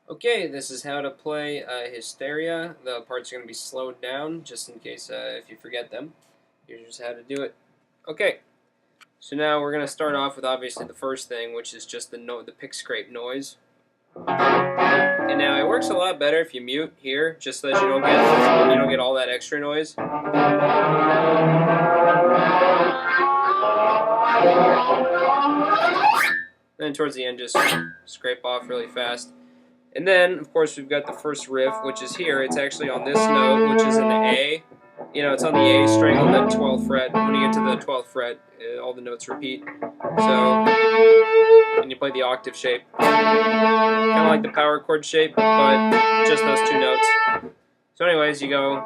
Okay, this is how to play Hysteria. The parts are going to be slowed down just in case if you forget them. Here's just how to do it. Okay, so now we're going to start off with obviously the first thing, which is just the pick scrape noise. And now it works a lot better if you mute here, just so that you don't get all that extra noise. Then towards the end, just scrape off really fast. And then, of course, we've got the first riff, which is here. It's actually on this note, which is in the A. You know, it's on the A string on the 12th fret. When you get to the 12th fret, all the notes repeat. So, and you play the octave shape. Kind of like the power chord shape, but just those two notes. So anyways, you go,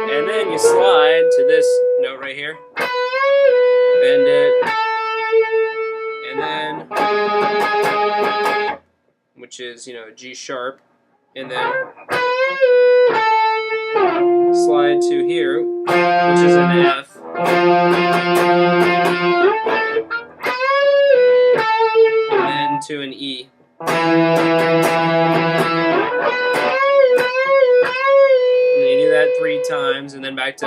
and then you slide to this note right here. Bend it. And then, which is, G sharp, and then slide to here, which is an F, and then to an E. And you do that 3 times, and then back to.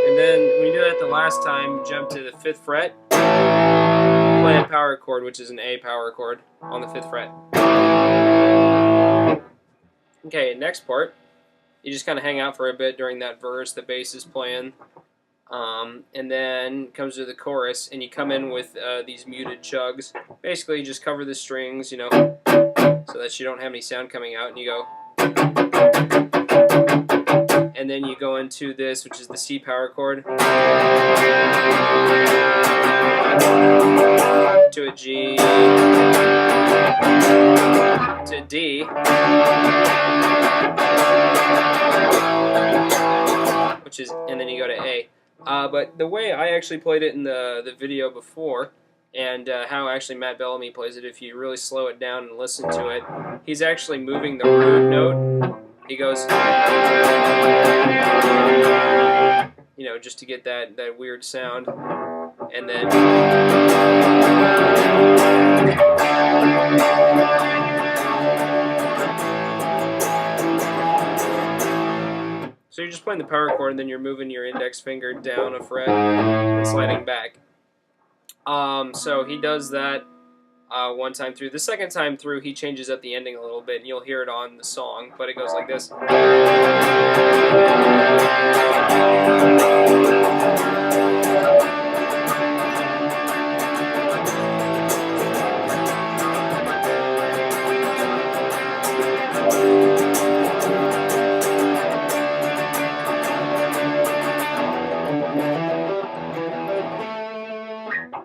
And then when you do that the last time, jump to the 5th fret, play a power chord, which is an A power chord on the 5th fret. Okay, next part, you just kind of hang out for a bit during that verse, the bass is playing, and then comes to the chorus, and you come in with these muted chugs. Basically, you just cover the strings, so that you don't have any sound coming out, and you go. And then you go into this, which is the C power chord, to a G, to D, which is, and then you go to A. But the way I actually played it in the video before, and how actually Matt Bellamy plays it, if you really slow it down and listen to it, he's actually moving the root note. He goes, just to get that weird sound, and then so you're just playing the power chord, and then you're moving your index finger down a fret and sliding back. So he does that one time through. The second time through, he changes up the ending a little bit, and you'll hear it on the song, but it goes like this.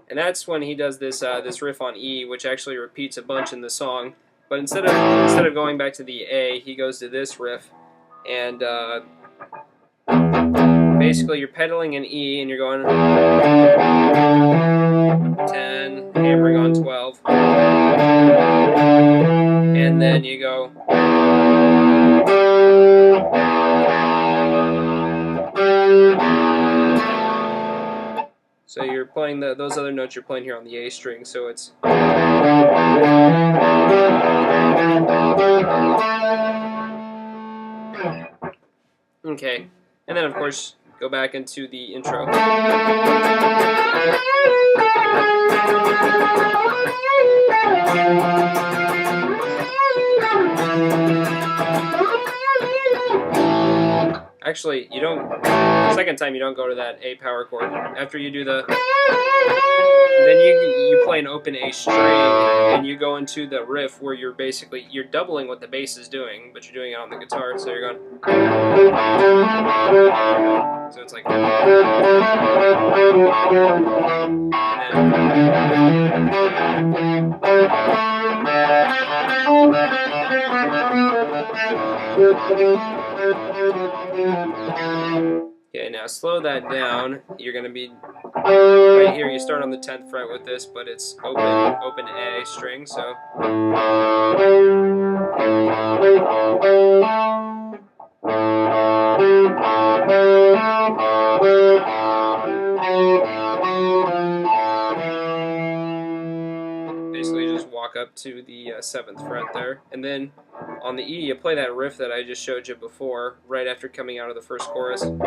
And that's when he does this riff on E, which actually repeats a bunch in the song. But instead of going back to the A, he goes to this riff, and basically you're pedaling an E, and you're going 10, hammering on 12, and then you go. So you're playing those other notes you're playing here on the A string, so it's. Okay, and then of course go back into the intro. Actually, you don't. The second time you don't go to that A power chord. After you do the, then you play an open A string, and you go into the riff where you're doubling what the bass is doing, but you're doing it on the guitar. So you're going. So it's like. Okay, now slow that down. You're going to be right here. You start on the 10th fret with this, but it's open A string, so. Basically just walk up to the 7th fret there, and then on the E you play that riff that I just showed you before right after coming out of the first chorus. And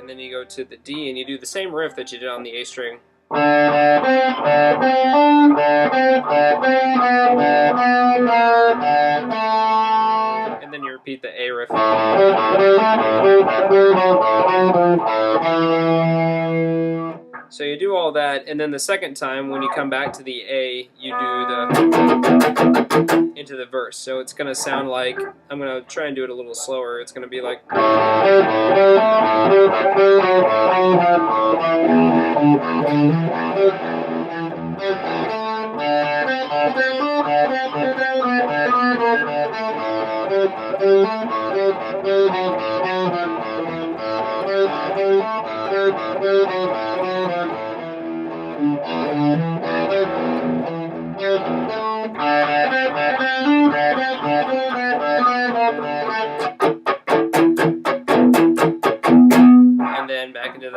then you go to the D and you do the same riff that you did on the A string. And then you repeat the A riff. So you do all that, and then the second time when you come back to the A, you do the into the verse. So it's going to sound like, I'm going to try and do it a little slower. It's going to be like. And then back into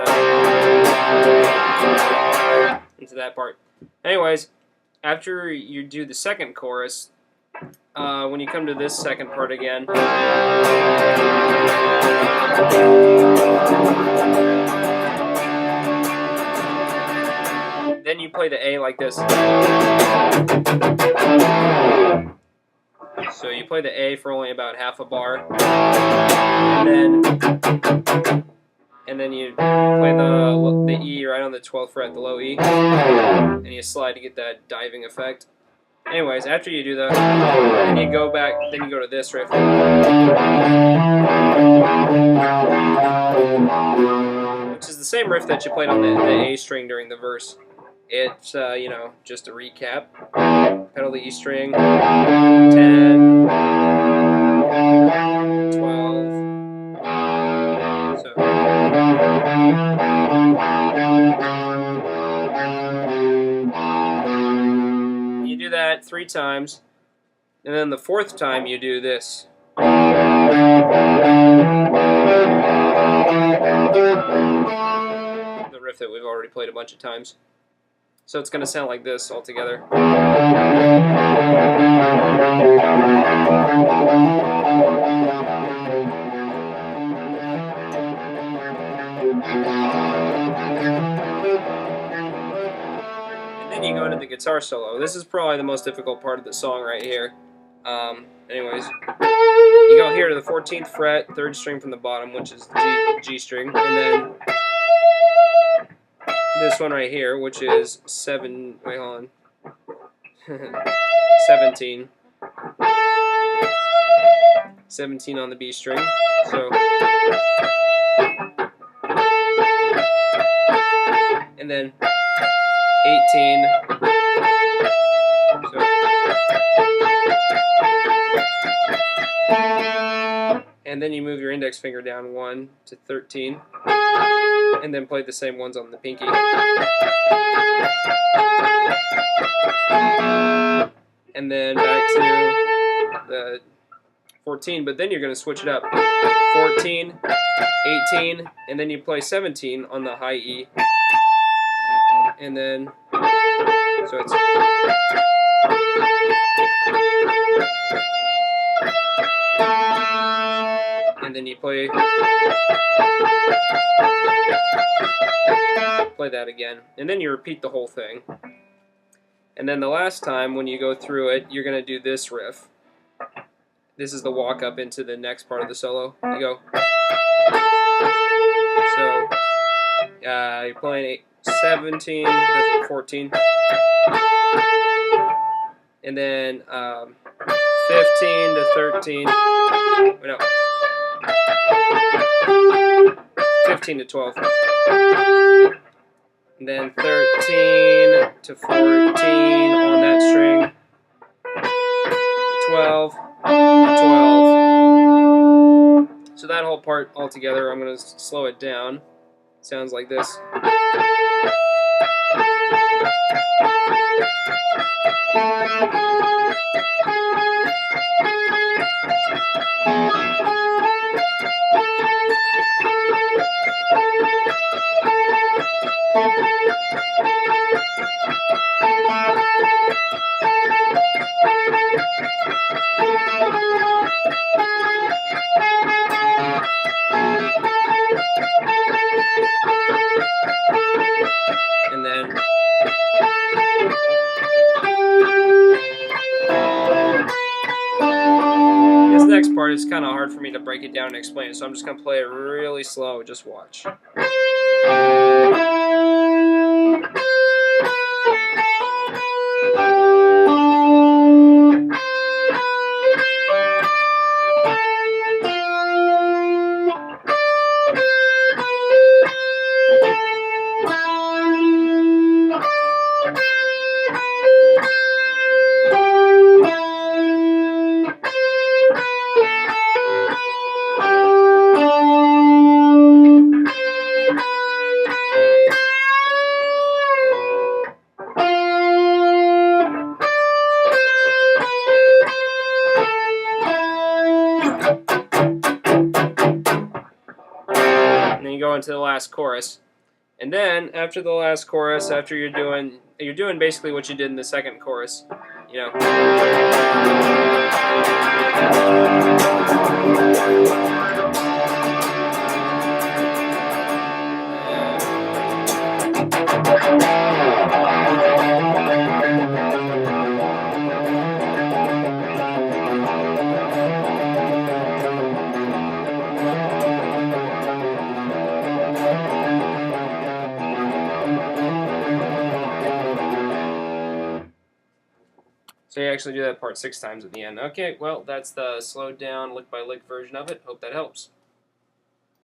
that part. Anyways, after you do the second chorus, when you come to this second part again, then you play the A like this. So you play the A for only about half a bar, and then you play the E right on the 12th fret, the low E, and you slide to get that diving effect. Anyways, after you do that, then you go back, then you go to this riff, which is the same riff that you played on the A string during the verse. It's, you know, just a recap. Pedal the E string, 10, 12, so. You do that 3 times, and then the 4th time you do this. The riff that we've already played a bunch of times. So it's going to sound like this all together. And then you go into the guitar solo. This is probably the most difficult part of the song right here. Anyways, you go here to the 14th fret, 3rd string from the bottom, which is the G string, and then this one right here, which is 17. Seventeen on the B string. So, and then 18. So, and then you move your index finger down 1 to 13. And then play the same ones on the pinky. And then back to the 14, but then you're going to switch it up. 14, 18, and then you play 17 on the high E. And then, so it's. And then you play that again, and then you repeat the whole thing. And then the last time when you go through it, you're going to do this riff. This is the walk up into the next part of the solo. You go. So you're playing 17 to 14, and then 15 to 13. No. 15 to 12, and then 13 to 14 on that string, 12, 12. So that whole part all together, I'm going to slow it down. It sounds like this. And then this next part is kind of hard for me to break it down and explain it, so I'm just going to play it really slow. Just watch. And then you go into the last chorus. And then after the last chorus, after you're doing basically what you did in the second chorus, you know. So you actually do that part 6 times at the end. Okay, well, that's the slowed down lick by lick version of it. Hope that helps.